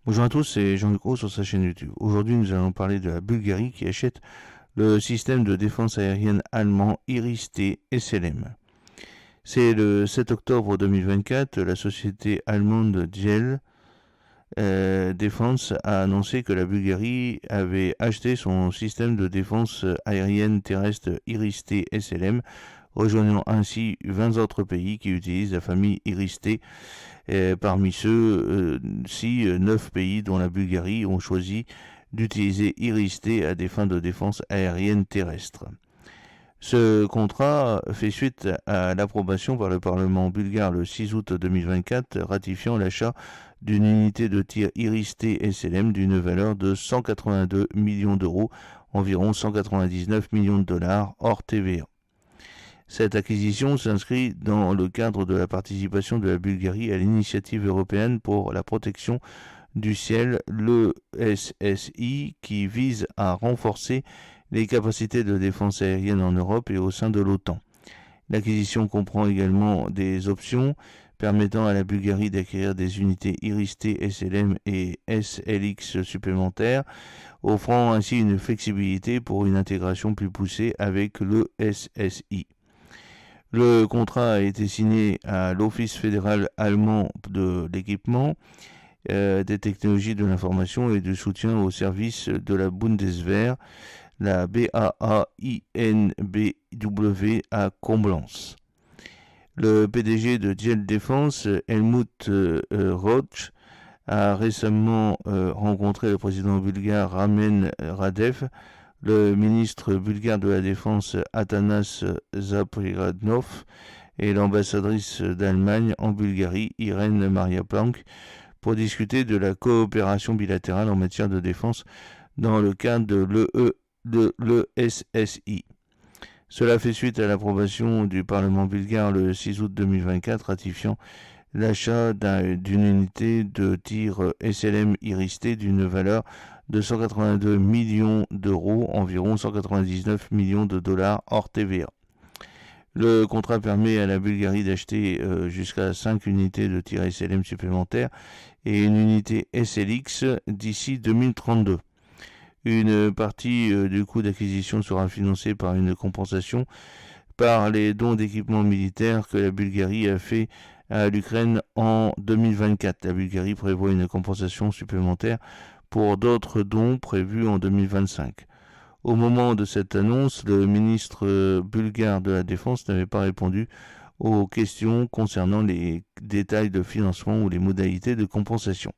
Bonjour à tous, c'est Jean-Luc Roux sur sa chaîne YouTube. Aujourd'hui, nous allons parler de la Bulgarie qui achète le système de défense aérienne allemand Iris-T SLM. C'est le 7 octobre 2024, la société allemande Djell Défense a annoncé que la Bulgarie avait acheté son système de défense aérienne terrestre Iris-T SLM, rejoignant ainsi 20 autres pays qui utilisent la famille Iris-T. Parmi ceux-ci, 9 pays, dont la Bulgarie, ont choisi d'utiliser Iris-T à des fins de défense aérienne terrestre. Ce contrat fait suite à l'approbation par le Parlement bulgare le 6 août 2024, ratifiant l'achat d'une unité de tir Iris-T SLM d'une valeur de 182 millions d'euros, environ 199 millions de dollars hors TVA. Cette acquisition s'inscrit dans le cadre de la participation de la Bulgarie à l'initiative européenne pour la protection du ciel, l'ESSI, qui vise à renforcer les capacités de défense aérienne en Europe et au sein de l'OTAN. L'acquisition comprend également des options permettant à la Bulgarie d'acquérir des unités Iris-T SLM et SLX supplémentaires, offrant ainsi une flexibilité pour une intégration plus poussée avec l'ESSI. Le contrat a été signé à l'Office fédéral allemand de l'équipement, des technologies de l'information et du soutien aux services de la Bundeswehr, la BAAINBW à Coblence. Le PDG de Djell Défense, Helmut Roch, a récemment rencontré le président bulgare Ramen Radev, le ministre bulgare de la Défense Atanas Zapriadnov et l'ambassadrice d'Allemagne en Bulgarie Irène Maria Planck pour discuter de la coopération bilatérale en matière de défense dans le cadre de l'ESSI. Cela fait suite à l'approbation du Parlement bulgare le 6 août 2024 ratifiant l'achat d'une unité de tir SLM Iris-T d'une valeur de 182 millions d'euros, environ 199 millions de dollars hors TVA. Le contrat permet à la Bulgarie d'acheter jusqu'à 5 unités de tir SLM supplémentaires et une unité SLX d'ici 2032. Une partie du coût d'acquisition sera financée par une compensation par les dons d'équipements militaires que la Bulgarie a fait à l'Ukraine en 2024. La Bulgarie prévoit une compensation supplémentaire pour d'autres dons prévus en 2025. Au moment de cette annonce, le ministre bulgare de la Défense n'avait pas répondu aux questions concernant les détails de financement ou les modalités de compensation.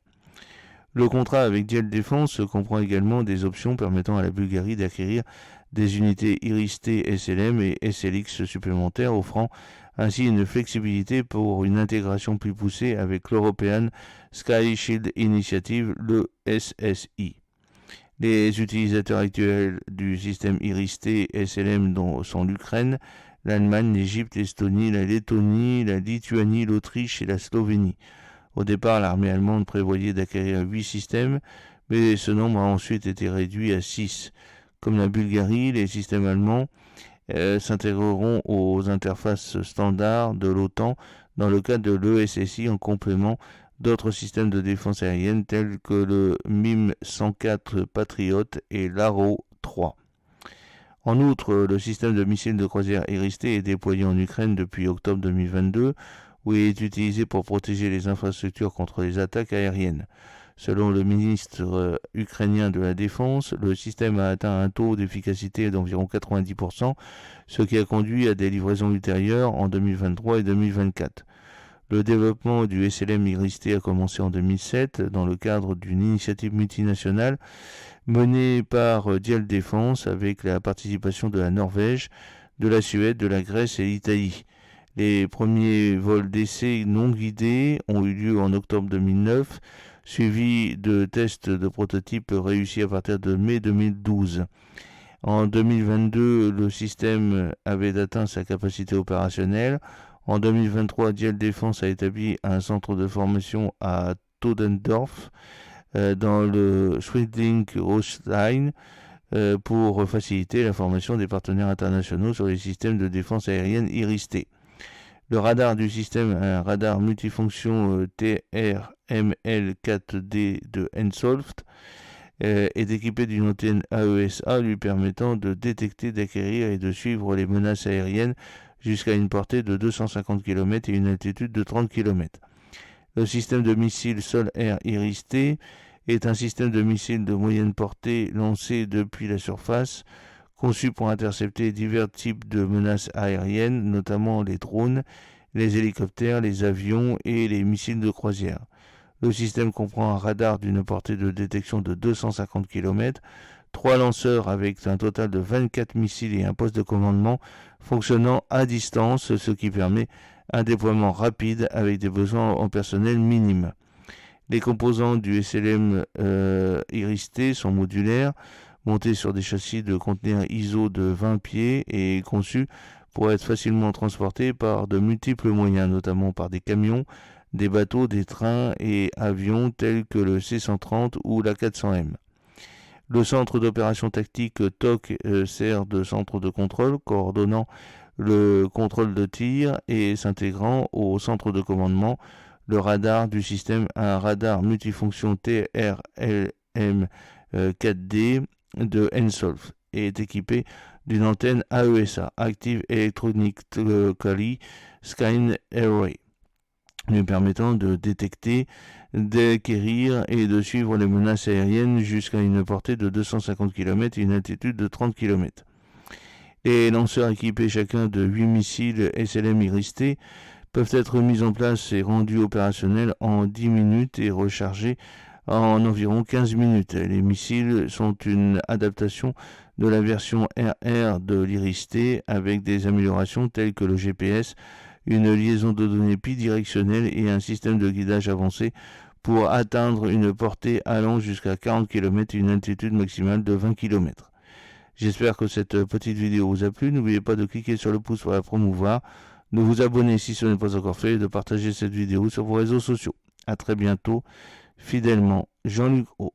Le contrat avec Djell Défense comprend également des options permettant à la Bulgarie d'acquérir des unités Iris-T SLM et SLX supplémentaires, offrant ainsi une flexibilité pour une intégration plus poussée avec l'European Sky Shield Initiative, le SSI. Les utilisateurs actuels du système Iris-T SLM sont l'Ukraine, l'Allemagne, l'Égypte, l'Estonie, la Lettonie, la Lituanie, l'Autriche et la Slovénie. Au départ, l'armée allemande prévoyait d'acquérir 8 systèmes, mais ce nombre a ensuite été réduit à 6. Comme la Bulgarie, les systèmes allemands s'intégreront aux interfaces standards de l'OTAN dans le cadre de l'ESSI en complément d'autres systèmes de défense aérienne tels que le MIM-104 Patriot et l'Arrow 3. En outre, le système de missiles de croisière Iris-T est déployé en Ukraine depuis octobre 2022, où il est utilisé pour protéger les infrastructures contre les attaques aériennes. Selon le ministre ukrainien de la Défense, le système a atteint un taux d'efficacité d'environ 90%, ce qui a conduit à des livraisons ultérieures en 2023 et 2024. Le développement du SLM Iris-T a commencé en 2007 dans le cadre d'une initiative multinationale menée par Djell Défense avec la participation de la Norvège, de la Suède, de la Grèce et l'Italie. Les premiers vols d'essai non guidés ont eu lieu en octobre 2009, suivis de tests de prototypes réussis à partir de mai 2012. En 2022, le système avait atteint sa capacité opérationnelle. En 2023, Djell Défense a établi un centre de formation à Todendorf, dans le Schleswig-Holstein, pour faciliter la formation des partenaires internationaux sur les systèmes de défense aérienne Iris-T. Le radar du système, un radar multifonction TRML4D de Hensoldt, est équipé d'une antenne AESA lui permettant de détecter, d'acquérir et de suivre les menaces aériennes jusqu'à une portée de 250 km et une altitude de 30 km. Le système de missiles sol-air Iris-T est un système de missiles de moyenne portée lancé depuis la surface, conçu pour intercepter divers types de menaces aériennes, notamment les drones, les hélicoptères, les avions et les missiles de croisière. Le système comprend un radar d'une portée de détection de 250 km, 3 lanceurs avec un total de 24 missiles et un poste de commandement fonctionnant à distance, ce qui permet un déploiement rapide avec des besoins en personnel minimes. Les composants du SLM Iris-T sont modulaires, montés sur des châssis de conteneurs ISO de 20 pieds et conçus pour être facilement transportés par de multiples moyens, notamment par des camions, des bateaux, des trains et avions tels que le C-130 ou la 400M. Le centre d'opération tactique TOC sert de centre de contrôle, coordonnant le contrôle de tir et s'intégrant au centre de commandement. Le radar du système, un radar multifonction TRLM4D de Hensoldt, est équipé d'une antenne AESA, Active Electronically Scanned Array, lui permettant de détecter, d'acquérir et de suivre les menaces aériennes jusqu'à une portée de 250 km et une altitude de 30 km. Les lanceurs équipés chacun de 8 missiles SLM Iris-T peuvent être mis en place et rendus opérationnels en 10 minutes et rechargés en environ 15 minutes. Les missiles sont une adaptation de la version RR de l'Iris-T avec des améliorations telles que le GPS, une liaison de données bidirectionnelle et un système de guidage avancé pour atteindre une portée allant jusqu'à 40 km et une altitude maximale de 20 km. J'espère que cette petite vidéo vous a plu. N'oubliez pas de cliquer sur le pouce pour la promouvoir, de vous abonner si ce n'est pas encore fait et de partager cette vidéo sur vos réseaux sociaux. A très bientôt. Fidèlement, Jean-Luc O.